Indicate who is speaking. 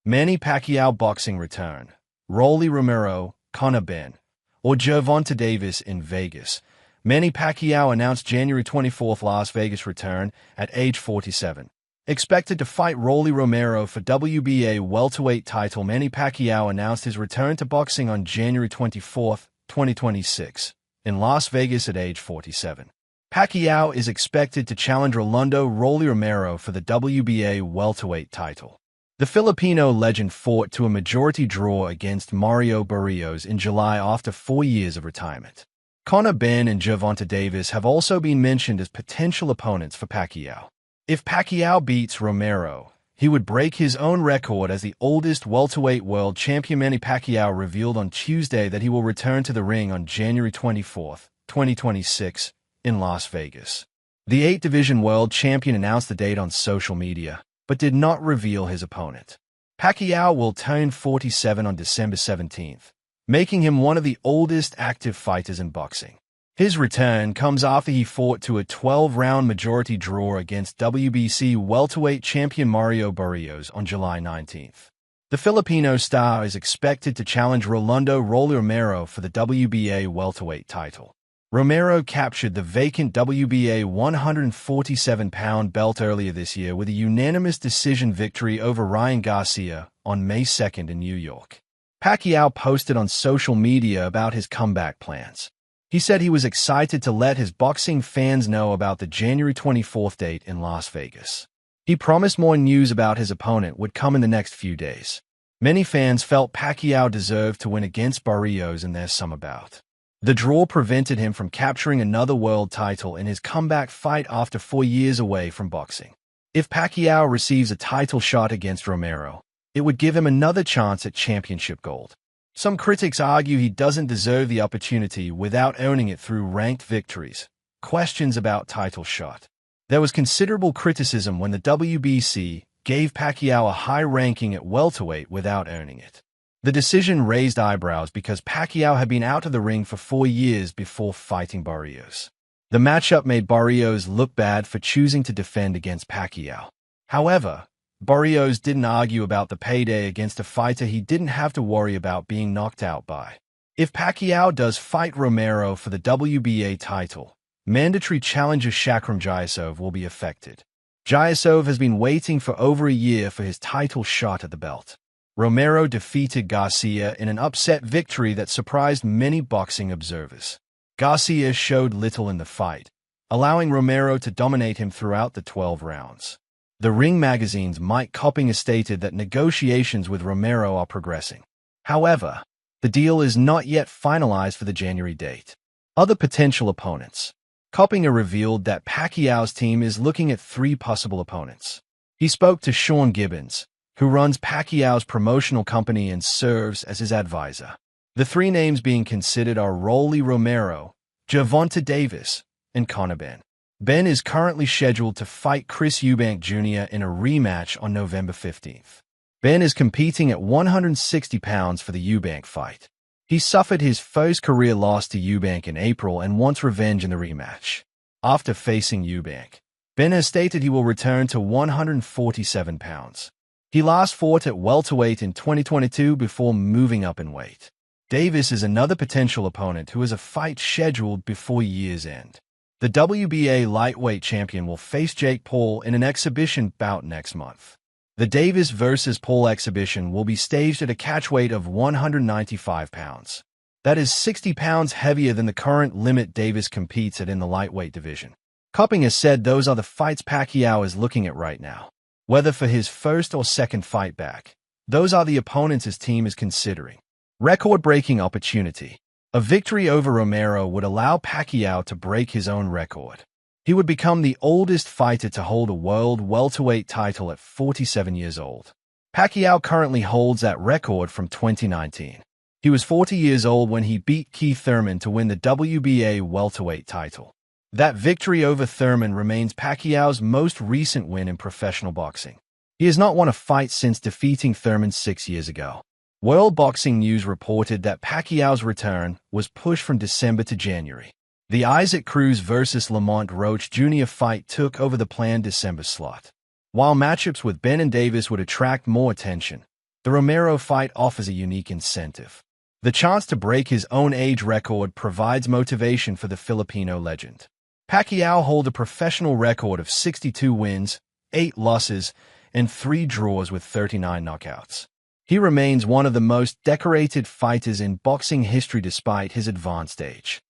Speaker 1: Manny Pacquiao boxing return, Rolly Romero, Conor Benn, or Gervonta Davis in Vegas. Manny Pacquiao announced January 24th Las Vegas return at age 47. Expected to fight Rolly Romero for WBA welterweight title, Manny Pacquiao announced his return to boxing on January 24th, 2026, in Las Vegas at age 47. Pacquiao is expected to challenge Rolando Rolly Romero for the WBA welterweight title. The Filipino legend fought to a majority draw against Mario Barrios in July after 4 years of retirement. Conor Benn and Gervonta Davis have also been mentioned as potential opponents for Pacquiao. If Pacquiao beats Romero, he would break his own record as the oldest welterweight world champion. Manny Pacquiao revealed on Tuesday that he will return to the ring on January 24, 2026, in Las Vegas. The 8-division world champion announced the date on social media, but did not reveal his opponent. Pacquiao will turn 47 on December 17th, making him one of the oldest active fighters in boxing. His return comes after he fought to a 12-round majority draw against WBC welterweight champion Mario Barrios on July 19th. The Filipino star is expected to challenge Rolando Rolly Romero for the WBA welterweight title. Romero captured the vacant WBA 147-pound belt earlier this year with a unanimous decision victory over Ryan Garcia on May 2nd in New York. Pacquiao posted on social media about his comeback plans. He said he was excited to let his boxing fans know about the January 24th date in Las Vegas. He promised more news about his opponent would come in the next few days. Many fans felt Pacquiao deserved to win against Barrios in their summer bout. The draw prevented him from capturing another world title in his comeback fight after 4 years away from boxing. If Pacquiao receives a title shot against Romero, it would give him another chance at championship gold. Some critics argue he doesn't deserve the opportunity without earning it through ranked victories. Questions about title shot. There was considerable criticism when the WBC gave Pacquiao a high ranking at welterweight without earning it. The decision raised eyebrows because Pacquiao had been out of the ring for 4 years before fighting Barrios. The matchup made Barrios look bad for choosing to defend against Pacquiao. However, Barrios didn't argue about the payday against a fighter he didn't have to worry about being knocked out by. If Pacquiao does fight Romero for the WBA title, mandatory challenger Shakram Jayasov will be affected. Jayasov has been waiting for over a year for his title shot at the belt. Romero defeated Garcia in an upset victory that surprised many boxing observers. Garcia showed little in the fight, allowing Romero to dominate him throughout the 12 rounds. The Ring magazine's Mike Coppinger stated that negotiations with Romero are progressing. However, the deal is not yet finalized for the January date. Other potential opponents. Coppinger revealed that Pacquiao's team is looking at 3 possible opponents. He spoke to Sean Gibbons, who runs Pacquiao's promotional company and serves as his advisor. The 3 names being considered are Rolly Romero, Gervonta Davis, and Conor Benn. Benn is currently scheduled to fight Chris Eubank Jr. in a rematch on November 15th. Benn is competing at 160 pounds for the Eubank fight. He suffered his first career loss to Eubank in April and wants revenge in the rematch. After facing Eubank, Benn has stated he will return to 147 pounds. He last fought at welterweight in 2022 before moving up in weight. Davis is another potential opponent who has a fight scheduled before year's end. The WBA lightweight champion will face Jake Paul in an exhibition bout next month. The Davis vs. Paul exhibition will be staged at a catchweight of 195 pounds. That is 60 pounds heavier than the current limit Davis competes at in the lightweight division. Coppinger said those are the fights Pacquiao is looking at right now. Whether for his first or second fight back, those are the opponents his team is considering. Record-breaking opportunity. A victory over Romero would allow Pacquiao to break his own record. He would become the oldest fighter to hold a world welterweight title at 47 years old. Pacquiao currently holds that record from 2019. He was 40 years old when he beat Keith Thurman to win the WBA welterweight title. That victory over Thurman remains Pacquiao's most recent win in professional boxing. He has not won a fight since defeating Thurman 6 years ago. World Boxing News reported that Pacquiao's return was pushed from December to January. The Isaac Cruz vs. Lamont Roach Jr. fight took over the planned December slot. While matchups with Benn and Davis would attract more attention, The Romero fight offers a unique incentive. The chance to break his own age record provides motivation for the Filipino legend. Pacquiao holds a professional record of 62 wins, 8 losses, and 3 draws with 39 knockouts. He remains one of the most decorated fighters in boxing history despite his advanced age.